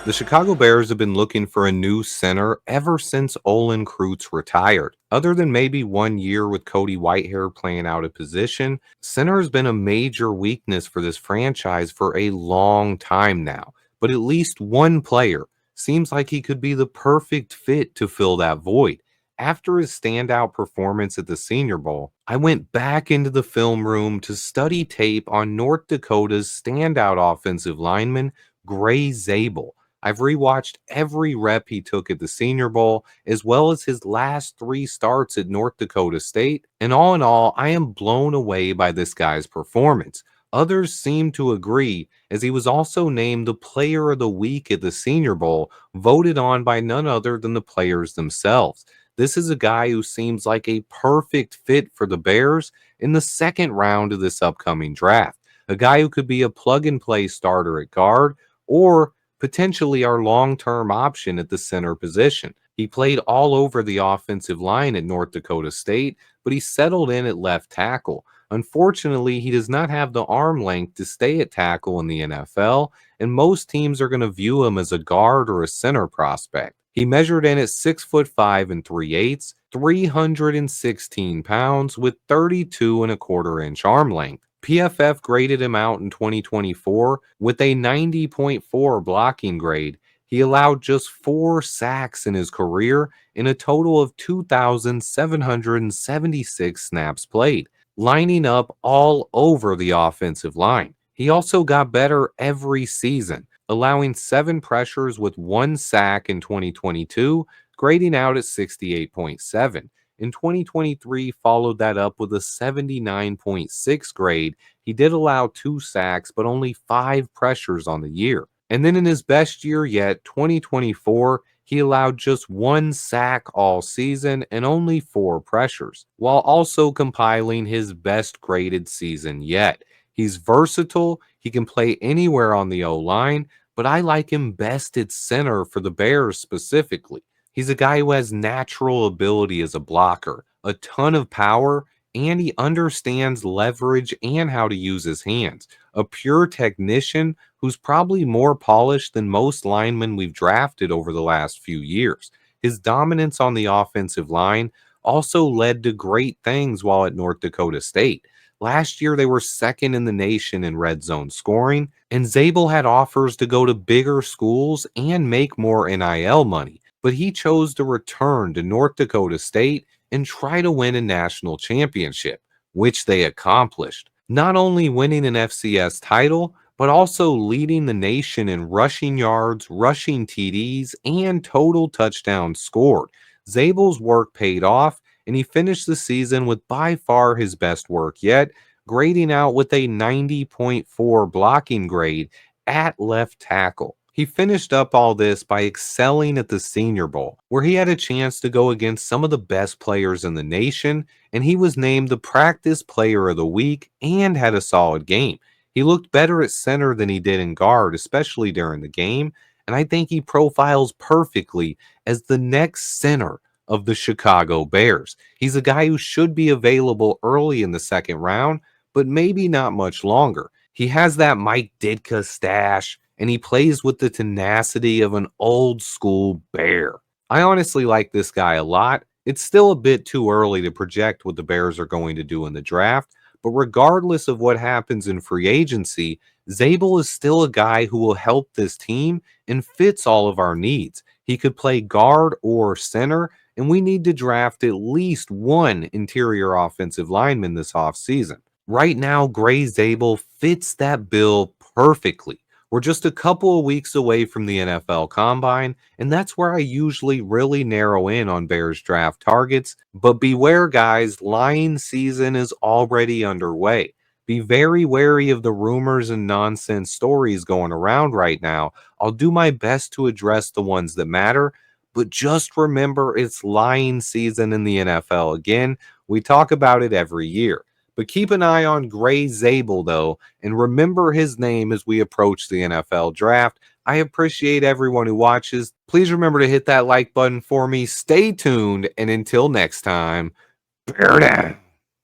The Chicago Bears have been looking for a new center ever since Olin Kreutz retired. Other than maybe 1 year with Cody Whitehair playing out of position, center has been a major weakness for this franchise for a long time now. But at least one player seems like he could be the perfect fit to fill that void. After his standout performance at the Senior Bowl, I went back into the film room to study tape on North Dakota's standout offensive lineman, Gray Zabel. I've rewatched every rep he took at the Senior Bowl, as well as his last three starts at North Dakota State, and all in all, I am blown away by this guy's performance. Others seem to agree, as he was also named the Player of the Week at the Senior Bowl, voted on by none other than the players themselves. This is a guy who seems like a perfect fit for the Bears in the second round of this upcoming draft. A guy who could be a plug and play starter at guard or potentially our long term option at the center position. He played all over the offensive line at North Dakota State, but he settled in at left tackle. Unfortunately, he does not have the arm length to stay at tackle in the NFL, and most teams are going to view him as a guard or a center prospect. He measured in at 6'5" and 3/8, 316 pounds with 32 and a quarter inch arm length. PFF graded him out in 2024 with a 90.4 blocking grade. He allowed just 4 sacks in his career in a total of 2,776 snaps played, lining up all over the offensive line. He also got better every season, allowing 7 pressures with 1 sack in 2022, grading out at 68.7. In 2023, followed that up with a 79.6 grade. He did allow 2 sacks, but only 5 pressures on the year. And then in his best year yet, 2024, he allowed just 1 sack all season and only 4 pressures, while also compiling his best graded season yet. He's versatile, he can play anywhere on the O line, but I like him best at center for the Bears specifically. He's a guy who has natural ability as a blocker, a ton of power, and he understands leverage and how to use his hands. A pure technician who's probably more polished than most linemen we've drafted over the last few years. His dominance on the offensive line also led to great things while at North Dakota State. Last year, they were second in the nation in red zone scoring, and Zabel had offers to go to bigger schools and make more NIL money, but he chose to return to North Dakota State and try to win a national championship, which they accomplished. Not only winning an FCS title, but also leading the nation in rushing yards, rushing TDs, and total touchdowns scored. Zabel's work paid off, and he finished the season with by far his best work yet, grading out with a 90.4 blocking grade at left tackle. He finished up all this by excelling at the Senior Bowl, where he had a chance to go against some of the best players in the nation, and he was named the Practice Player of the Week and had a solid game. He looked better at center than he did in guard, especially during the game, and I think he profiles perfectly as the next center of the Chicago Bears. He's a guy who should be available early in the second round, but maybe not much longer. He has that Mike Ditka stash, and he plays with the tenacity of an old school Bear. I honestly like this guy a lot. It's still a bit too early to project what the Bears are going to do in the draft, but regardless of what happens in free agency, Zabel is still a guy who will help this team and fits all of our needs. He could play guard or center, and we need to draft at least one interior offensive lineman this offseason. Right now, Gray Zabel fits that bill perfectly. We're just a couple of weeks away from the NFL Combine, and that's where I usually really narrow in on Bears draft targets. But beware, guys, lying season is already underway. Be very wary of the rumors and nonsense stories going around right now. I'll do my best to address the ones that matter, but just remember it's lying season in the NFL. Again, we talk about it every year. But keep an eye on Gray Zabel, though, and remember his name as we approach the NFL draft. I appreciate everyone who watches. Please remember to hit that like button for me. Stay tuned, and until next time, bear down.